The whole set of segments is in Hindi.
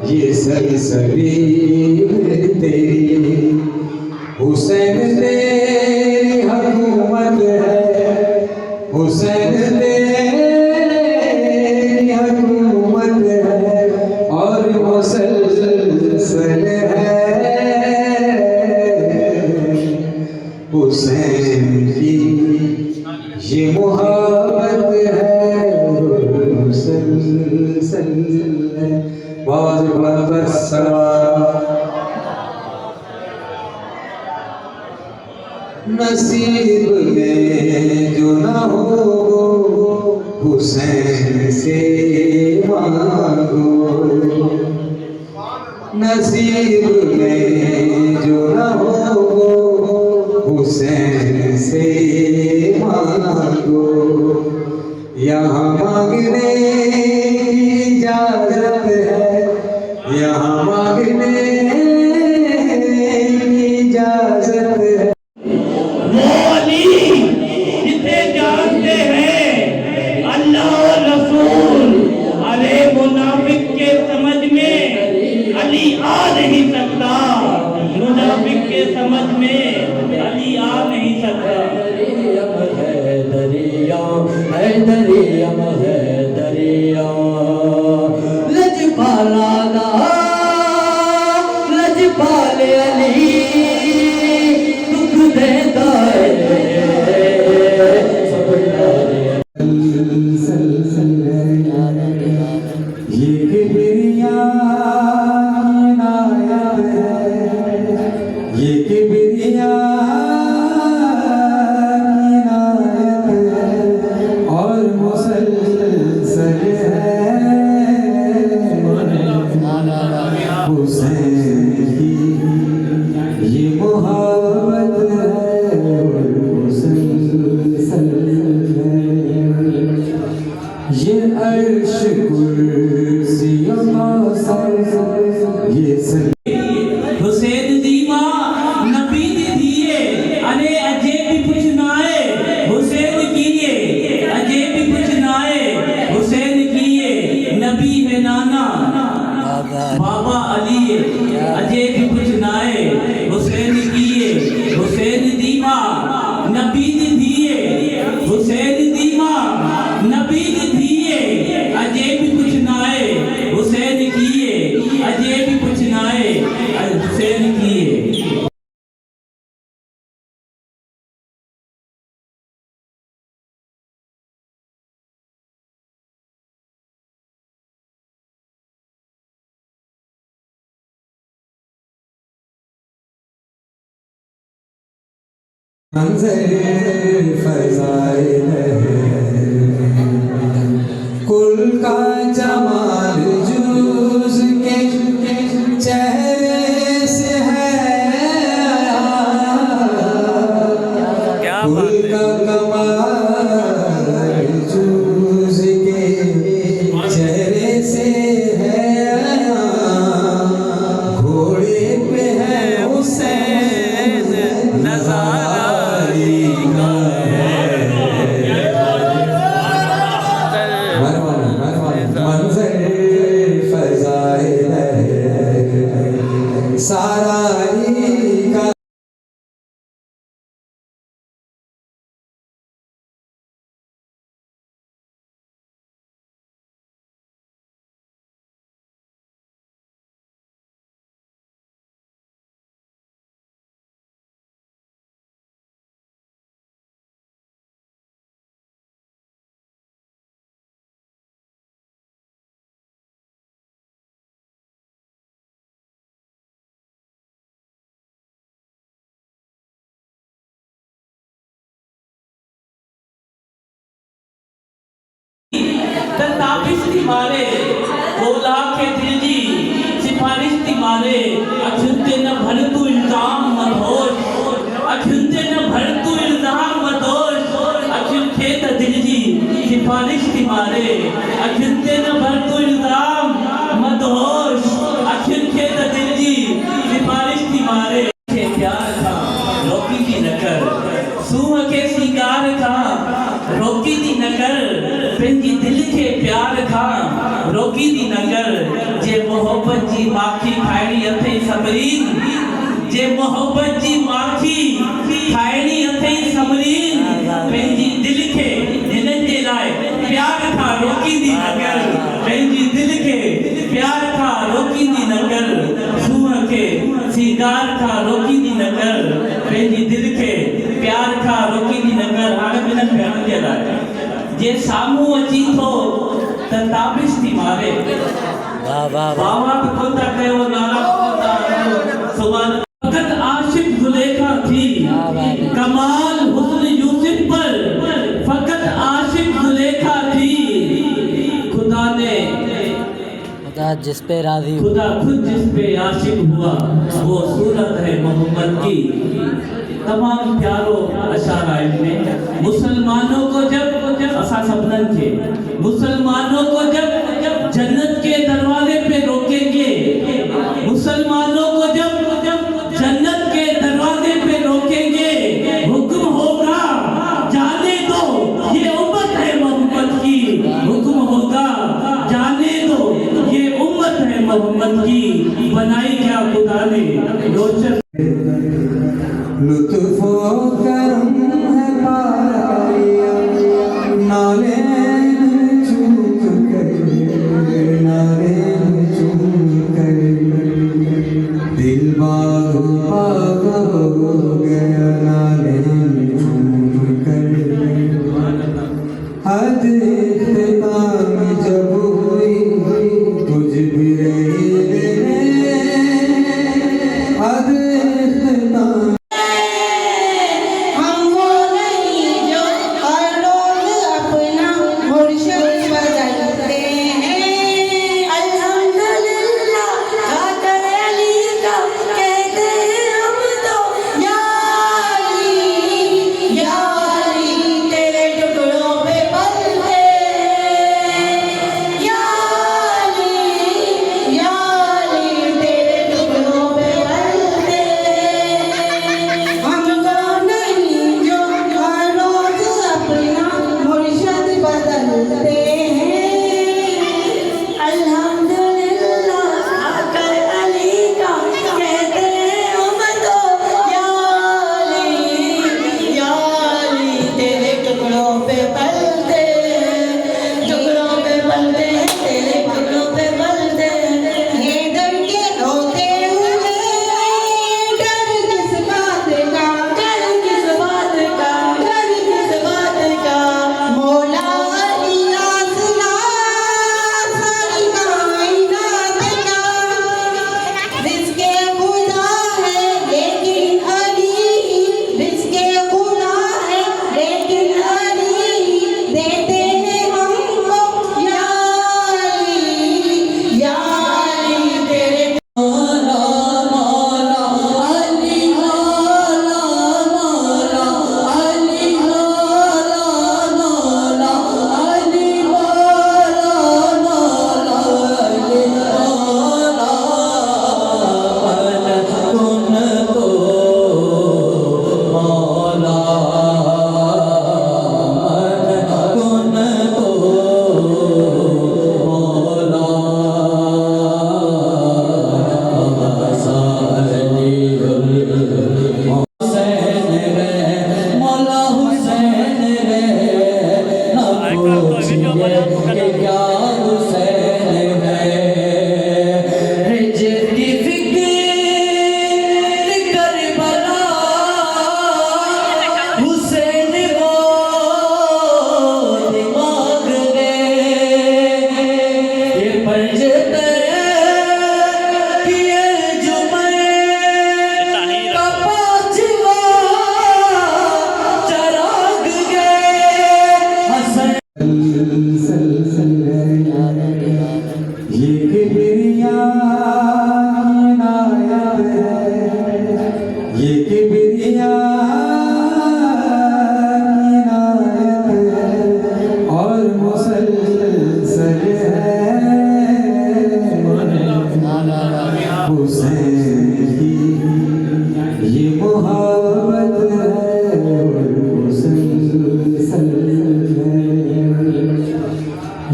ये सरसरी तेरी हुसैन तेरी हुकूमत है, हुसैन तेरी हुकूमत है और मुसलसल है। हुसैन की ये मोहब्बत है, मुसलसल है। बहुत बहुत नसीब में जो न हो हुसैन से मांगो, नसीब में जो न हो हुसैन से मांगो। यहाँ मांगने की इजाजत है, यहाँ मांगने की इजाजत है। वो अली जिसे जानते हैं अल्लाह और रसूल, अरे मुनाफिक के समझ में अली आ नहीं सकता, मुनाफिक के समझ में अली आ नहीं सकता। दरिया लजपाला लजपाले अली दुख देता है। ये किबरिया नायाब है, ये किबरिया नायाब है और मुसलसल है। हुसैन की ये मोहब्बत है और मुसलसल है। ये अर्श कुर्सी ये हुसैन दीवा नबी दिए अरे अजय भी कुछ नाए हुसैन किए, अजय भी कुछ नाए हुसैन किए। नबी है नाना बाबा अली, अजय भी कुछ नाए हुसैन किए। हुसैन दीवा नबी दिए, हुसैन दीवा नबी दिए, अजय भी कुछ नाए हुसैन किए, अजय भी कुछ नाए हुसैन किए। मंज़र फ़ज़ाइल है, कुल का जमाल जूज़ के चेहरे से है। कुल का कमाल जूज़ के चेहरे से है। घोड़े पे है हुसैन नज़ारा सारा का ताबिश मारे बोला के दिल जी सिफारिश मारे अखुनते न भर तू इल्जाम मधोश, अखुनते न भर तू इल्जाम मधोश। अखुन खेत दिल जी सिफारिश मारे अखुनते न भर तू इल्जाम मधोश। अखुन खेत दिल जी सिफारिश मारे प्यार था रोकी थी नकर, सूह के सिंगार था रोकी थी नकर। पंहिंजी दिल के प्यार था रोकी दी नगर जे मोहब्बत जी माखी खाइणी अथई सबरीन जे मोहब्बत जी माखी खाइणी अथई सबरीन पंहिंजी दिल खे हिननि जे लाइ प्यार खां रोकी दी नगर पंहिंजी दिल खे प्यार खां रोकी दी नगर सूंह खे सिंगार खां रोकी दी नगर पंहिंजी दिल खे प्यार खां रोकी दी नगर हाणे ॿिन्हिनि भेणनि जे लाइ जे साम्हूं अची थो त ताबिश थी मारे बाबा बि कोन था कयो नारा कोन था सुभाणे फ़क़त आशिक़ ज़ुलेखा थी कमाल हुस्न यूसुफ पर फ़क़त आशिक़ ज़ुलेखा थी खुदा ने जिस पे राजी खुदा खुद जिस पे आशिक हुआ वो सूरत है मोहम्मद की। तमाम प्यारो अशारा इनमें मुसलमानों को जब असा सबनन के मुसलमानों को जब जन्नत के दरवाजे पे रोकेंगे मुसलमानों को जब जन्नत के दरवाजे पे रोकेंगे हुक्म होगा जाने दो ये उम्मत है मोहम्मद की हुक्म होगा जाने दो ये उम्मत है मोहम्मद की बनाई क्या खुदा ने रोशन लुत्फ व करम है पाया नालेन चूक कर दिल बाग बाग हो गया नालेन चूक कर हद इख्तिताम जब हुई तुझ भी रही हद इख्तिताम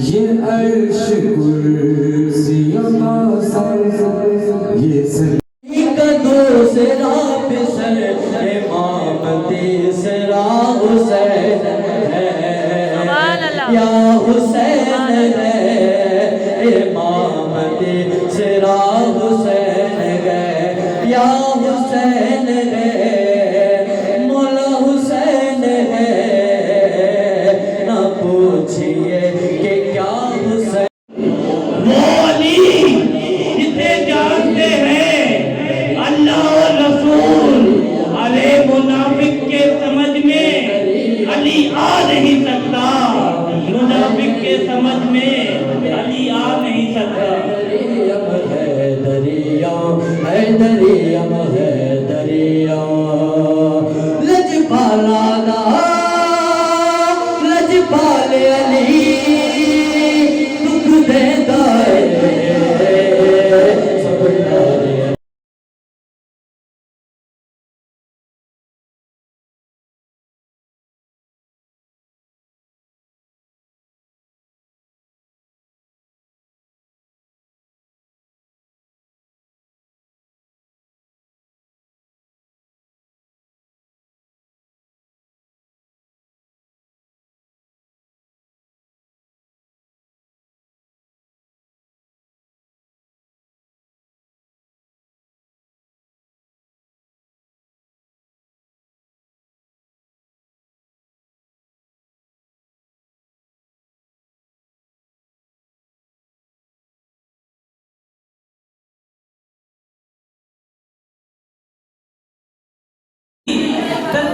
ये अर्श कुर्सियों का सर ये सर दूसरा बिसर इमाम तीसरा हुसैन है या हुसैन है इमाम तीसरा हुसैन है या हुसैन है मौला हुसैन है ना पूछिए कि क्या हुसैन मौली जिसे जानते हैं अल्लाह और रसूल अरे मुनाफिक के समझ में अली आ नहीं सकता मुनाफिक के समझ में अली आ नहीं सकता दरिया लजपाला लजपाल अली दुख देता है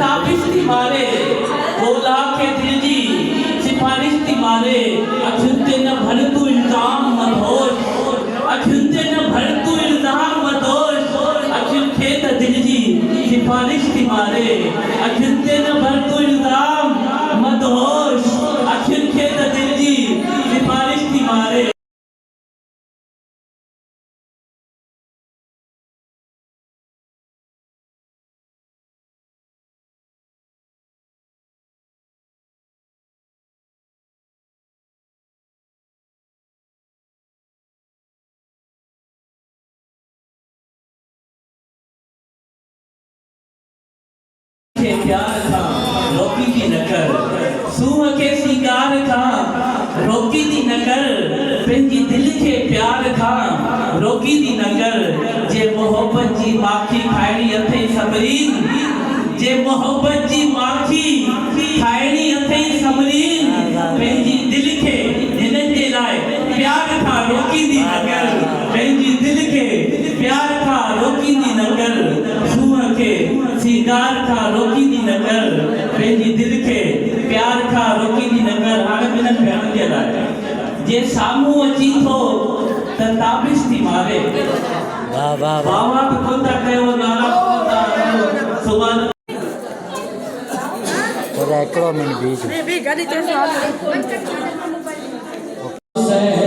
ताबिश थी मारे बोला के दिल जी सिफारिश थी मारे अछुते न भर तू इल्जाम मदहोश अछुते न भर तू इल्जाम मदहोश अछुत थे त दिल जी सिफारिश थी मारे अछुते न भर तू इल्जाम मदहोश अछुत थे त दिल जी सिफारिश थी मारे के प्यार था रोकी दी नकर सूह के सिंगार था रोकी दी नकर पंहिंजी दिल के प्यार था रोकी दी नकर जे मोहब्बत जी माखी खाइणी अथई सबरीन जे मोहब्बत जी माखी खाइणी अथई सबरीन पंहिंजी दिल के हिननि जे लाइ प्यार था रोकी दी नकर पंहिंजी दिल के प्यार था रोकी दी नकर सूह के सिंगार था रोकी दी नकर पंहिंजी दिल के प्यार था रोकी दी नकर हाणे ॿिन्हिनि भेणनि जे लाइ जे साम्हूं अची थो त ताबिश थी मारे वाह वाह वाह बाबा बि कोन था कयो नाला कोन था सुभाणे हिकिड़ो मिनट बीच भी गाड़ी चढ़ हुसैन